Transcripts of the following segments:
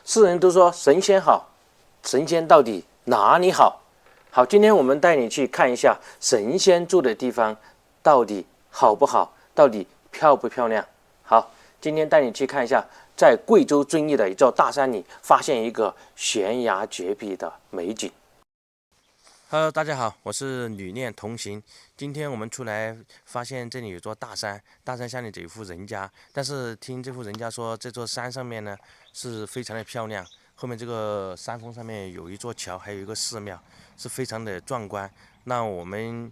世人都说神仙好，神仙到底哪里好？好，今天我们带你去看一下神仙住的地方到底好不好，到底漂不漂亮。好，今天带你去看一下，在贵州遵义的一座大山里，发现一个悬崖绝壁的美景。Hello， 大家好，我是旅念同行。今天我们出来发现这里有座大山，大山下面有一户人家，但是听这户人家说，这座山上面呢是非常的漂亮，后面这个山峰上面有一座桥，还有一个寺庙，是非常的壮观。那我们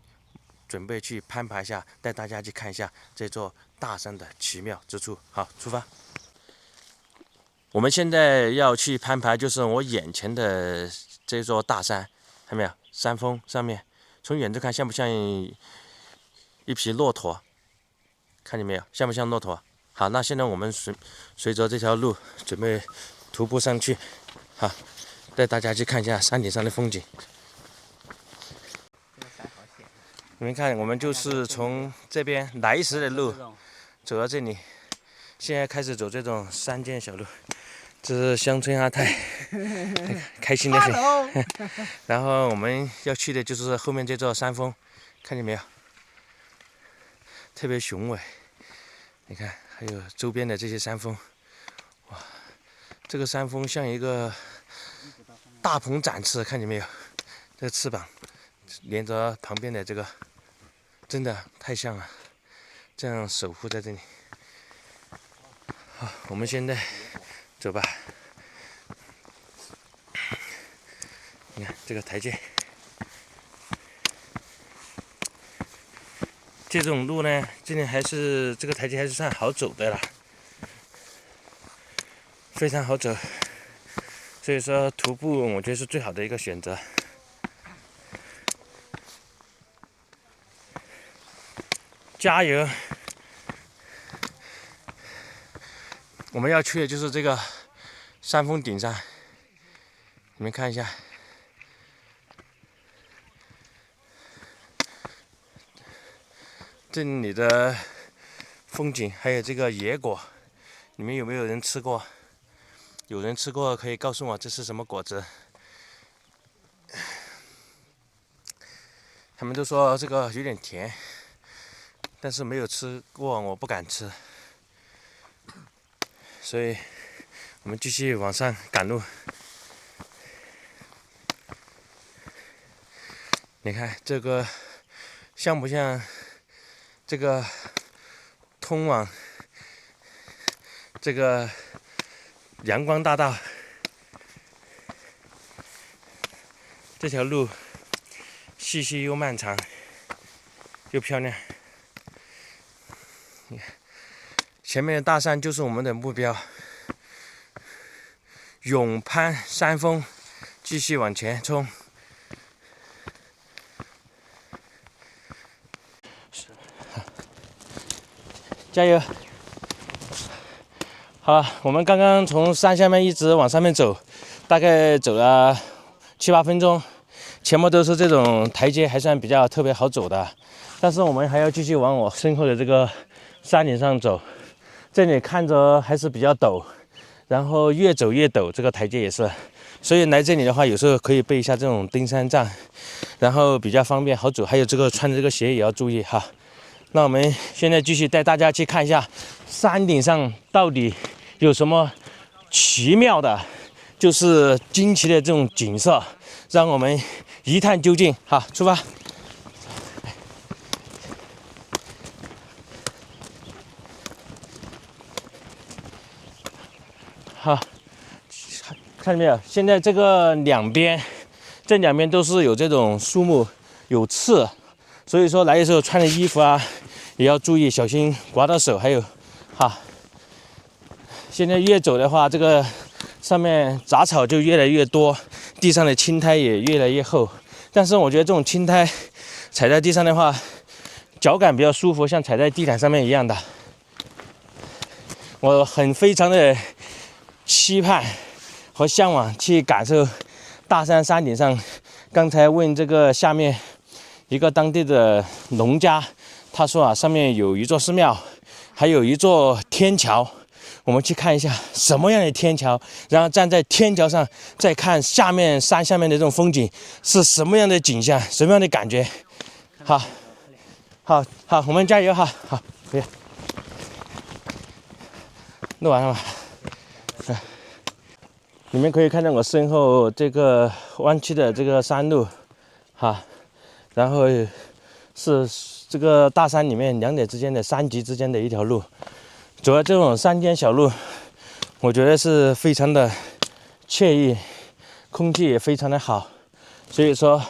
准备去攀爬一下，带大家去看一下这座大山的奇妙之处。好，出发！我们现在要去攀爬，就是我眼前的这座大山，看到没有？山峰上面，从远处看像不像一匹骆驼？看见没有？像不像骆驼？好，那现在我们随着这条路准备徒步上去。好，带大家去看一下山顶上的风景。你们看，我们就是从这边来时的路走到这里，现在开始走这种山间小路。这是乡村阿泰，开心的很。然后我们要去的就是后面这座山峰，看见没有？特别雄伟。你看，还有周边的这些山峰，哇，这个山峰像一个大鹏展翅，看见没有？这个翅膀连着旁边的这个，真的太像了，这样守护在这里。好，我们现在走吧。你看这个台阶，这种路呢，这里这个台阶还是算好走的啦，非常好走。所以说徒步我觉得是最好的一个选择。加油！我们要去的就是这个山峰顶上，你们看一下，这里的风景还有这个野果，你们有没有人吃过？有人吃过可以告诉我这是什么果子？他们都说这个有点甜，但是没有吃过，我不敢吃。所以我们继续往上赶路。你看这个像不像这个通往这个阳光大道？这条路细细又漫长，又漂亮。你看前面的大山就是我们的目标，勇攀山峰，继续往前冲。加油！好了，我们刚刚从山下面一直往上面走，大概走了7、8分钟，前面都是这种台阶，还算比较特别好走的。但是我们还要继续往我身后的这个山顶上走，这里看着还是比较陡，然后越走越陡，这个台阶也是。所以来这里的话，有时候可以备一下这种登山杖，然后比较方便好走。还有这个穿的这个鞋也要注意哈。那我们现在继续带大家去看一下山顶上到底有什么奇妙的，就是惊奇的这种景色，让我们一探究竟。好，出发！好，看见没有？现在这两边都是有这种树木，有刺，所以说来的时候穿的衣服啊，也要注意，小心刮到手。还有，现在越走的话，这个上面杂草就越来越多，地上的青苔也越来越厚。但是我觉得这种青苔踩在地上的话，脚感比较舒服，像踩在地毯上面一样的。我非常的期盼和向往去感受大山山顶上。刚才问这个下面一个当地的农家，他说上面有一座寺庙，还有一座天桥。我们去看一下什么样的天桥，然后站在天桥上再看下面山下面的这种风景是什么样的景象，什么样的感觉。好，好，好，我们加油哈！好，可以。录完了吗？你们可以看到我身后这个弯曲的这个山路，哈，然后是这个大山里面两点之间的山脊之间的一条路。走这种山间小路，我觉得是非常的惬意，空气也非常的好。所以说，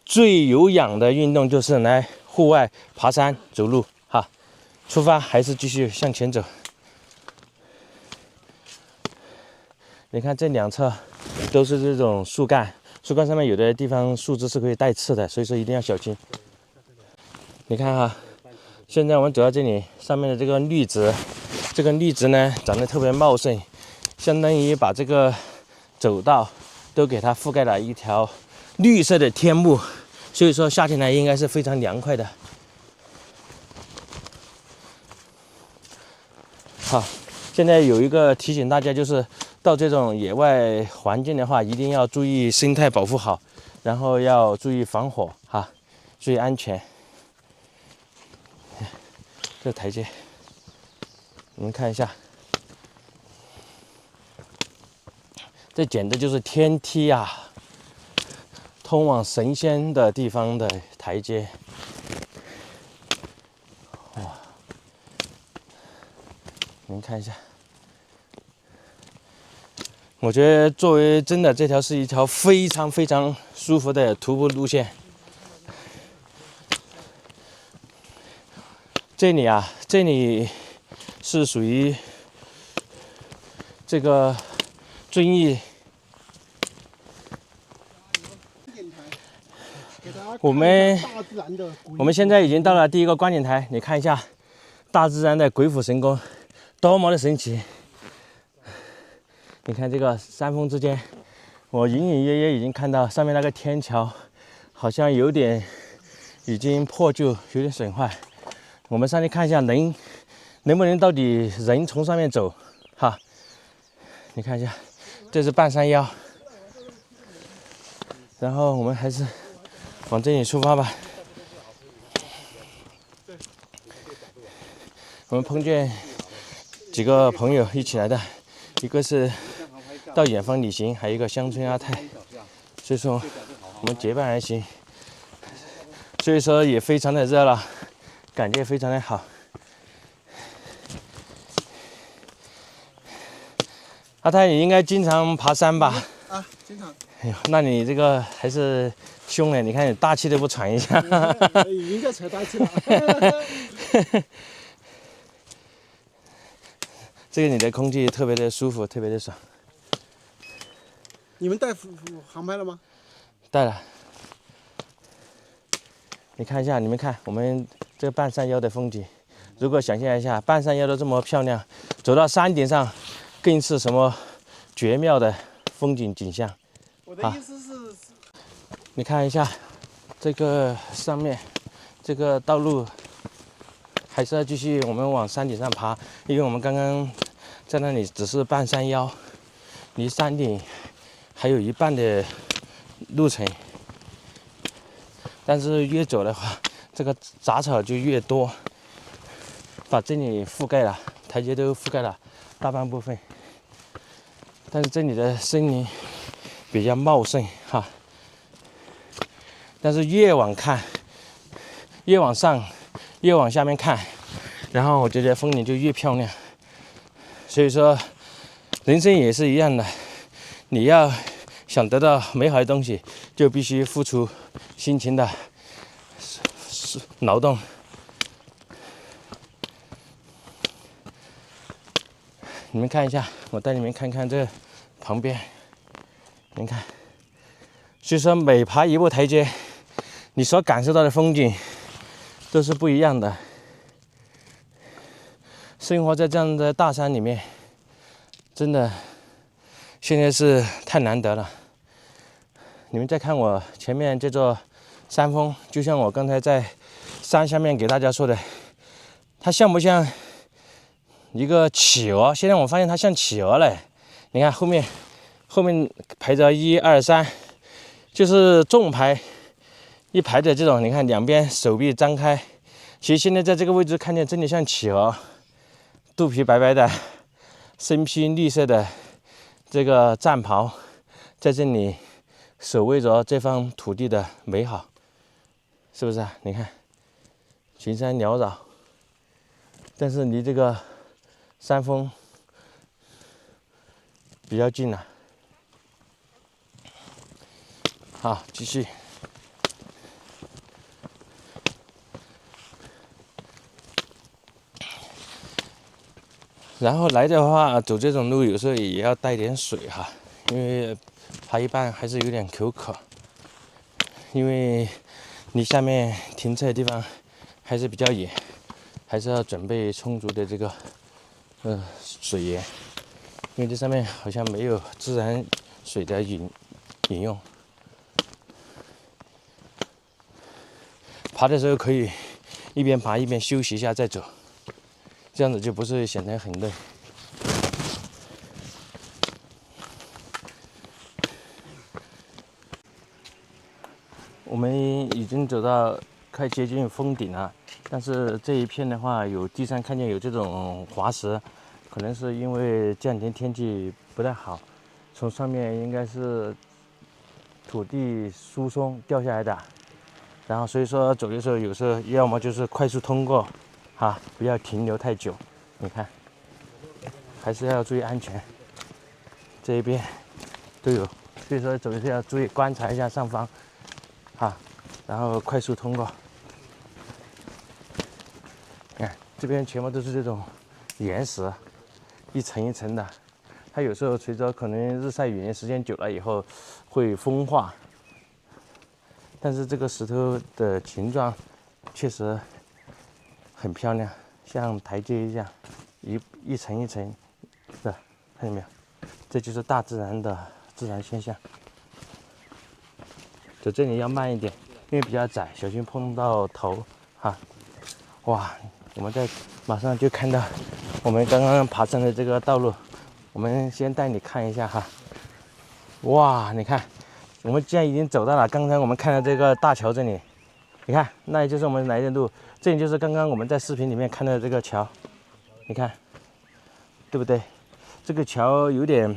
最有氧的运动就是来户外爬山走路，哈。出发还是继续向前走。你看这两侧都是这种树干，树干上面有的地方树枝是可以带刺的，所以说一定要小心。你看哈，现在我们走到这里，上面的这个绿植，这个绿植呢长得特别茂盛，相当于把这个走道都给它覆盖了一条绿色的天幕，所以说夏天来应该是非常凉快的。好，现在有一个提醒大家，就是到这种野外环境的话，一定要注意生态保护好，然后要注意防火哈，注意安全。这台阶，你们看一下，这简直就是天梯啊！通往神仙的地方的台阶，哇！你们看一下。我觉得作为真的这条是一条非常非常舒服的徒步路线。这里啊，这里是属于这个遵义。我们现在已经到了第一个观景台，你看一下大自然的鬼斧神工，多么的神奇！你看这个山峰之间，我隐隐约约已经看到上面那个天桥，好像有点已经破旧，有点损坏。我们上去看一下能不能到底人从上面走，哈。你看一下，这是半山腰，然后我们还是往这里出发吧。我们碰见几个朋友一起来的，一个是到远方旅行，还有一个乡村阿泰，所以说我们结伴而行，所以说也非常的热闹，感觉非常的好。阿泰，你应该经常爬山吧？啊，经常。哎呦，那你这个还是凶了，你看你大气都不喘一下。已经在喘大气了。这个里的空气特别的舒服，特别的爽。你们带航拍了吗？带了。你看一下，你们看我们这个半山腰的风景，如果想象一下，半山腰都这么漂亮，走到山顶上，更是什么绝妙的风景景象。我的意思是，你看一下这个上面这个道路，还是要继续我们往山顶上爬，因为我们刚刚在那里只是半山腰，离山顶还有一半的路程。但是越走的话，这个杂草就越多，把这里覆盖了，台阶都覆盖了大半部分。但是这里的森林比较茂盛哈，但是越往看，越往上，越往下面看，然后我觉得风景就越漂亮。所以说，人生也是一样的，你要想得到美好的东西，就必须付出辛勤的劳动。你们看一下，我带你们看看这旁边，你看，所以说每爬一步台阶，你所感受到的风景都是不一样的。生活在这样的大山里面，真的现在是太难得了。你们再看我前面这座山峰，就像我刚才在山下面给大家说的，它像不像一个企鹅，现在我发现它像企鹅嘞。你看后面排着1、2、3，就是纵排一排的这种。你看两边手臂张开，其实现在在这个位置看见真的像企鹅，肚皮白白的，身披绿色的这个战袍，在这里守卫着这方土地的美好，是不是啊？你看群山缭绕，但是离这个山峰比较近了。好，继续。然后来的话，走这种路有时候也要带点水哈，因为爬一半还是有点口渴。因为离下面停车的地方还是比较远，还是要准备充足的这个水源，因为这上面好像没有自然水的饮用。爬的时候可以一边爬一边休息一下再走，这样子就不是显得很累。我们已经走到快接近峰顶了，但是这一片的话，有地上看见有这种滑石，可能是因为这两天天气不太好，从上面应该是土地疏松掉下来的。然后所以说走的时候，有时候要么就是快速通过，不要停留太久。你看，还是要注意安全。这一边都有，所以说走的时候要注意观察一下上方，然后快速通过。看这边全部都是这种岩石，一层一层的。它有时候随着可能日晒雨淋时间久了以后会风化。但是这个石头的形状确实很漂亮，像台阶一样，一层一层的，看见没有？这就是大自然的自然现象。走这里要慢一点，因为比较窄，小心碰到头哇，我们马上就看到我们刚刚爬上的这个道路，我们先带你看一下哇，你看。我们现在已经走到了刚才我们看到这个大桥这里，你看，那也就是我们来的路，这里就是刚刚我们在视频里面看到的这个桥，你看，对不对？这个桥有点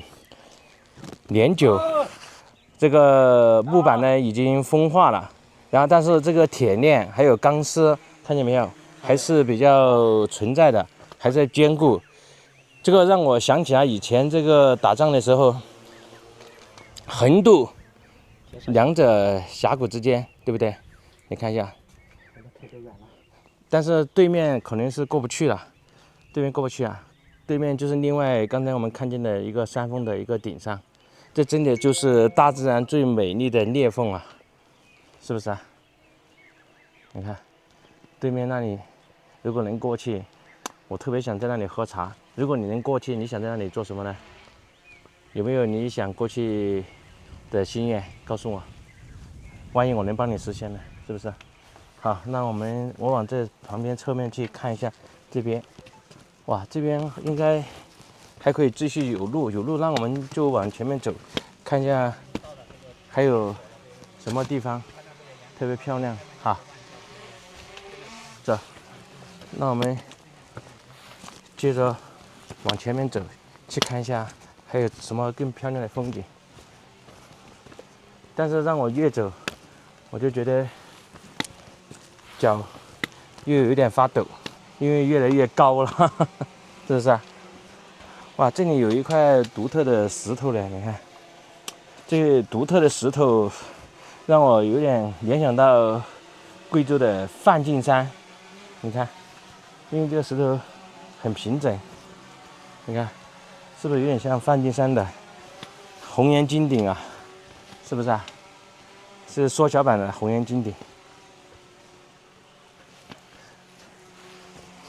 年久，这个木板呢已经风化了，然后但是这个铁链还有钢丝，看见没有，还是比较存在的，还是坚固。这个让我想起来以前这个打仗的时候，横渡。两者峡谷之间，对不对？你看一下，但是对面可能是过不去了，对面过不去啊，对面就是另外刚才我们看见的一个山峰的一个顶上，这真的就是大自然最美丽的裂缝啊，是不是啊？你看，对面那里，如果能过去，我特别想在那里喝茶。如果你能过去，你想在那里做什么呢？有没有你想过去的心愿告诉我，万一我能帮你实现呢，是不是？好，那我往这旁边侧面去看一下，这边，哇，这边应该还可以继续有路，那我们就往前面走，看一下还有什么地方特别漂亮。好，走，那我们接着往前面走，去看一下还有什么更漂亮的风景。但是让我越走，我就觉得脚又有一点发抖，因为越来越高了，是不是啊？哇，这里有一块独特的石头嘞，你看，这个独特的石头让我有点联想到贵州的梵净山，你看，因为这个石头很平整，你看，是不是有点像梵净山的红岩金顶啊？是不是啊？是缩小版的红岩金顶。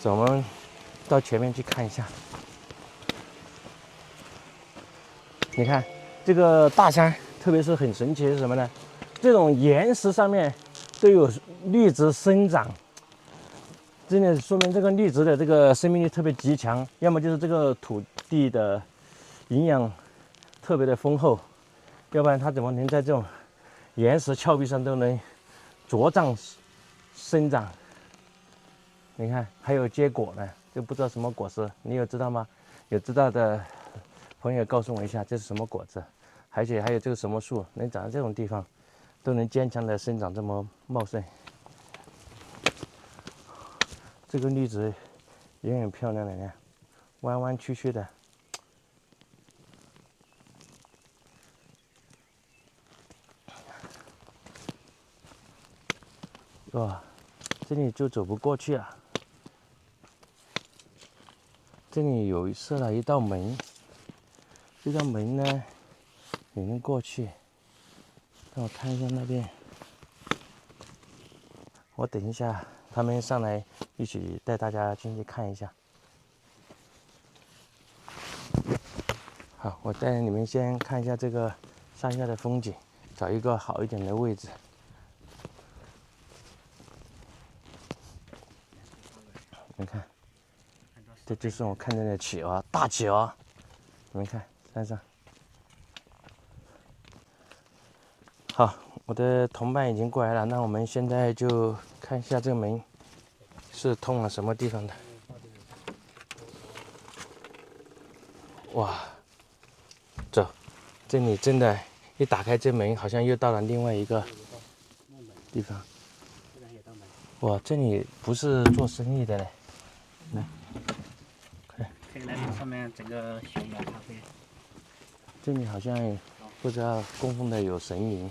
走，我们到前面去看一下。你看这个大山，特别是很神奇的是什么呢？这种岩石上面都有绿植生长，真的说明这个绿植的这个生命力特别极强，要么就是这个土地的营养特别的丰厚，要不然它怎么能在这种岩石峭壁上都能茁壮生长？你看，还有结果呢，就不知道什么果实，你有知道吗？有知道的朋友告诉我一下，这是什么果子？而且还有这个什么树能长在这种地方，都能坚强的生长这么茂盛。这个绿植也很漂亮的，你看，弯弯曲曲的。哇，这里就走不过去啊！这里设了一道门，这道门呢也能过去。让我看一下那边，我等一下他们上来一起带大家进去看一下。好，我带你们先看一下这个山下的风景，找一个好一点的位置。你看，这就是我看见的企鹅，大企鹅。你们看山上。好，我的同伴已经过来了，那我们现在就看一下这个门是通了什么地方的。哇，走，这里真的，一打开这门，好像又到了另外一个地方。哇，这里不是做生意的嘞，来，看，可以来到上面整个悬崖咖啡。这里好像不知道供奉的有神明。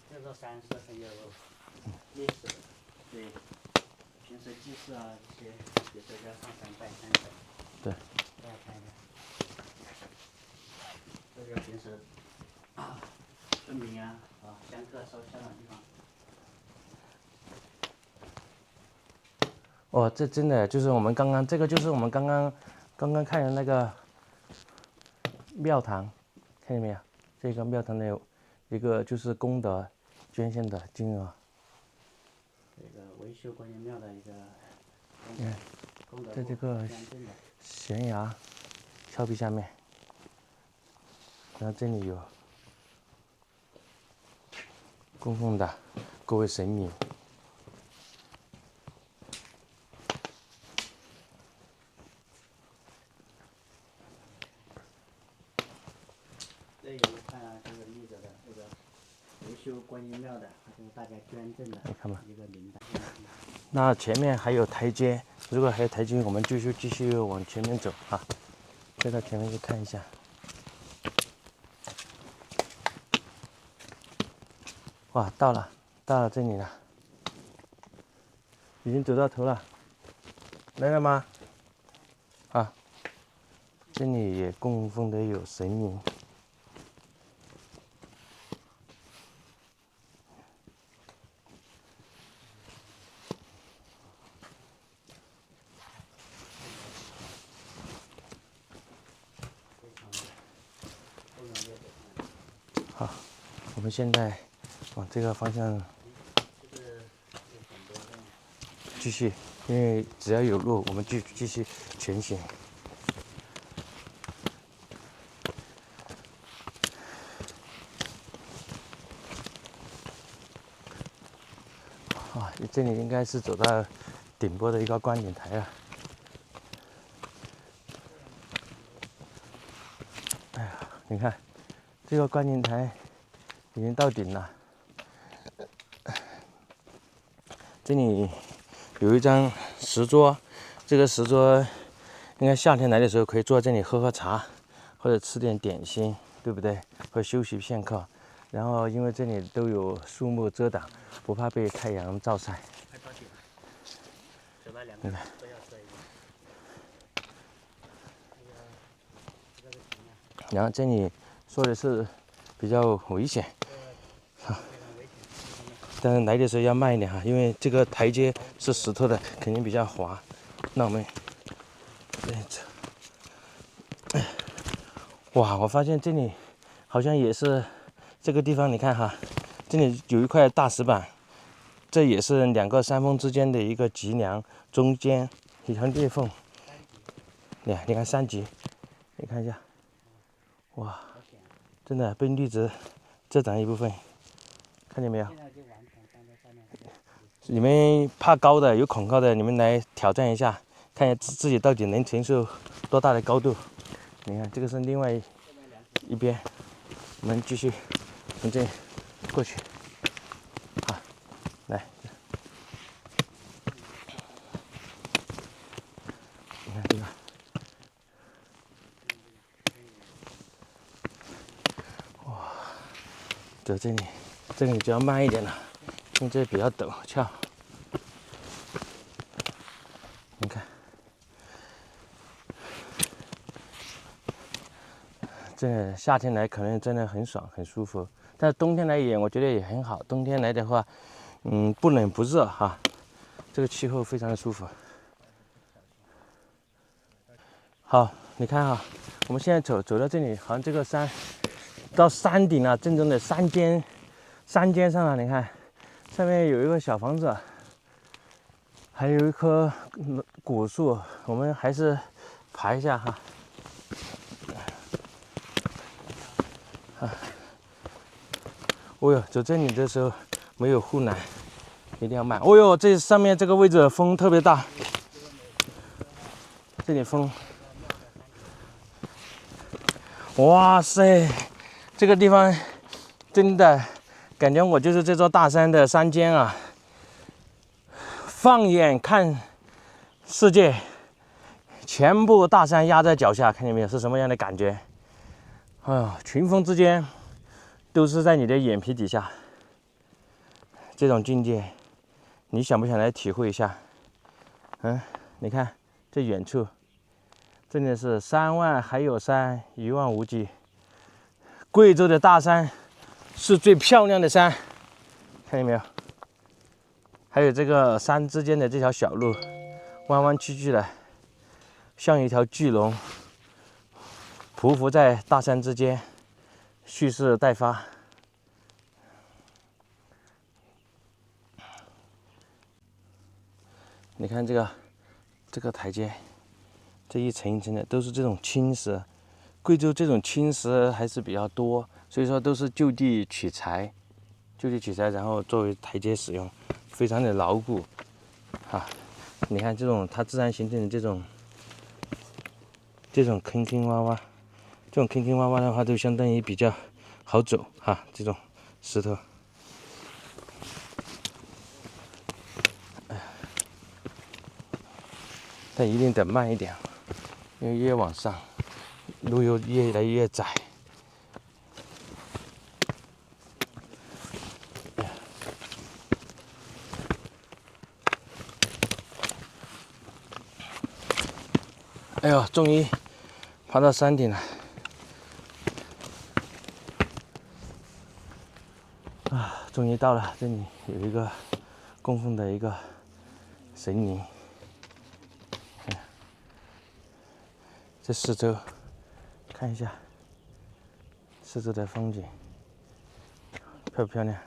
这座山是很有历史的，对，平时祭祀啊这些，有时候要上山拜山神。对。大家看一下，这个平时村民啊香客烧香的地方。哦，这真的就是我们刚刚这个就是我们刚刚看的那个庙堂，看见没有？这个庙堂的一个就是功德捐献的金额。这个维修观音庙的一个功德在这个悬崖峭壁下面，然后这里有供奉的各位神明。这有一块啊，这个立着的这个维修观音庙的，就是大家捐赠的一个名单。那前面还有台阶，如果还有台阶，我们继续往前面走啊，再到前面去看一下。哇，到了这里了，已经走到头了，来了吗？啊，这里也供奉的有神明。好，我们现在往这个方向继续，因为只要有路，我们就继续前行。啊，这里应该是走到顶部的一个观景台了。哎呀，你看这个观景台已经到顶了。这里有一张石桌，这个石桌应该夏天来的时候可以坐在这里喝喝茶，或者吃点点心，对不对？或者休息片刻。然后因为这里都有树木遮挡，不怕被太阳照晒。快到顶了，走了2个都要摔一个。然后这里说的是比较危险，但是来的时候要慢一点哈，因为这个台阶是石头的，肯定比较滑。那我们这样走，哇，我发现这里好像也是这个地方，你看哈，这里有一块大石板，这也是两个山峰之间的一个脊梁，中间一条裂缝。你看3级，你看一下，哇，真的被绿植遮挡一部分，看见没有？你们怕高的，有恐高的，你们来挑战一下，看一下自己到底能承受多大的高度。你看，这个是另外一边，我们继续从这里过去。好，来，你看这个，哇，走这里，这里就要慢一点了，因为这里比较陡峭。你看，这夏天来可能真的很爽，很舒服。但是冬天来也，我觉得也很好。冬天来的话，不冷不热哈，这个气候非常的舒服。好，你看哈，我们现在走到这里，好像这个山到山顶了，正宗的山尖上了。你看，上面有一个小房子，还有一棵古树，我们还是爬一下哈。哦哟，走这里的时候没有护栏，一定要慢。哦哟，这上面这个位置风特别大，这里风，哇塞，这个地方真的感觉我就是这座大山的山尖啊！放眼看世界，全部大山压在脚下，看见没有？是什么样的感觉？哎呦，群峰之间都是在你的眼皮底下，这种境界，你想不想来体会一下？你看这远处，真的是山外还有山，一望无际。贵州的大山是最漂亮的山，看见没有？还有这个山之间的这条小路，弯弯曲曲的，像一条巨龙，匍匐在大山之间，蓄势待发。你看这个台阶，这一层一层的都是这种青石。贵州这种青石还是比较多，所以说都是就地取材，然后作为台阶使用，非常的牢固。你看这种它自然形成的这种坑坑洼洼，这种坑坑洼洼的话，就相当于比较好走这种石头。但一定得慢一点，因为越往上，路又越来越窄。哎呦，终于爬到山顶了！终于到了，这里有一个供奉的一个神灵。这四周看一下，四周的风景漂不漂亮？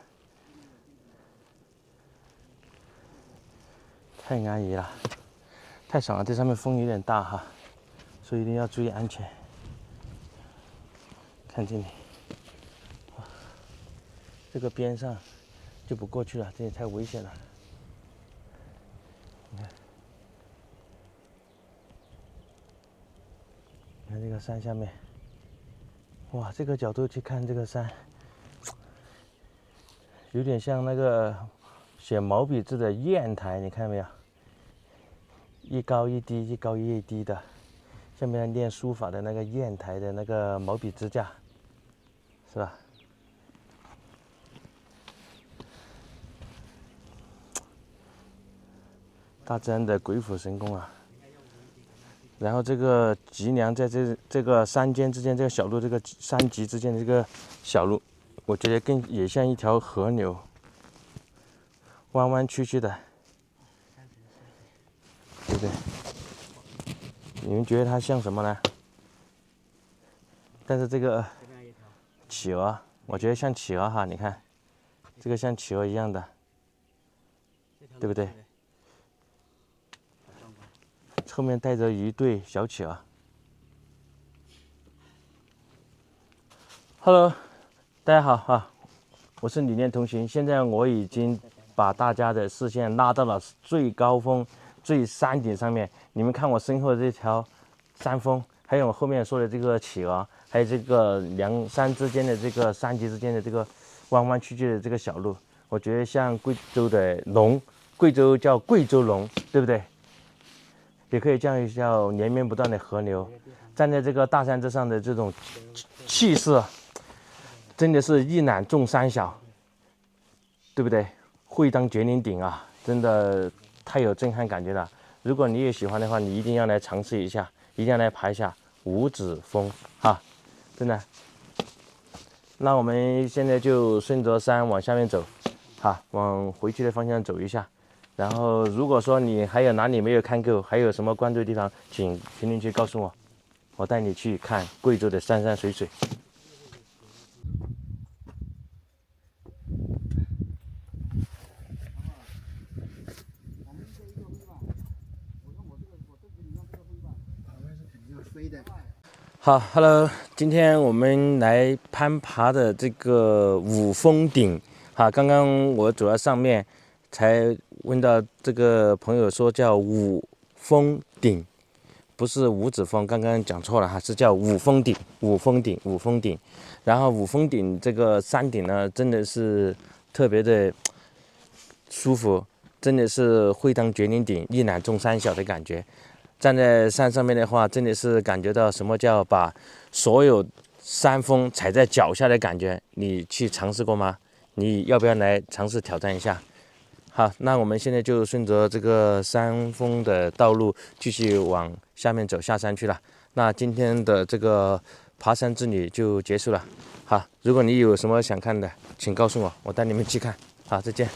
太安逸了，太爽了！这上面风有点大哈，所以一定要注意安全。看这里，这个边上就不过去了，这里太危险了。你看这个山下面，哇，这个角度去看这个山，有点像那个写毛笔字的砚台，你看没有？一高一低，一高一低的，下面练书法的那个砚台的那个毛笔支架，是吧？大自然的鬼斧神工啊！然后这个脊梁在这个山间之间，这个小路，这个山脊之间的这个小路，我觉得也像一条河流，弯弯曲曲的，对不对？你们觉得它像什么呢？但是这个这边一条，企鹅，我觉得像企鹅哈，你看，这个像企鹅一样的，这条对不对？好壮观。后面带着一对小企鹅。Hello， 大家好啊，我是理念同行。现在我已经把大家的视线拉到了最高峰、最山顶上面。你们看我身后的这条山峰，还有我后面说的这个企鹅，还有这个两山之间的这个山脊之间的这个弯弯曲曲的这个小路，我觉得像贵州的龙，贵州叫贵州龙，对不对？也可以叫连绵不断的河流。站在这个大山之上的这种气势，真的是一览众山小，对不对？会当绝岭顶啊，真的太有震撼感觉了。如果你也喜欢的话，你一定要来尝试一下，一定要来爬一下五指峰哈，真的。那我们现在就顺着山往下面走，哈，往回去的方向走一下。然后，如果说你还有哪里没有看够，还有什么关注的地方，请评论区告诉我，我带你去看贵州的山山水水。好 ，Hello， 今天我们来攀爬的这个五峰顶，哈，刚刚我走到上面，才问到这个朋友说叫五峰顶，不是五指峰，刚刚讲错了哈，是叫五峰顶，五峰顶，五峰顶。然后五峰顶这个山顶呢，真的是特别的舒服，真的是会当绝岭顶，一览众山小的感觉。站在山上面的话，真的是感觉到什么叫把所有山峰踩在脚下的感觉。你去尝试过吗？你要不要来尝试挑战一下？好，那我们现在就顺着这个山峰的道路继续往下面走，下山去了。那今天的这个爬山之旅就结束了。好，如果你有什么想看的，请告诉我，我带你们去看。好，再见。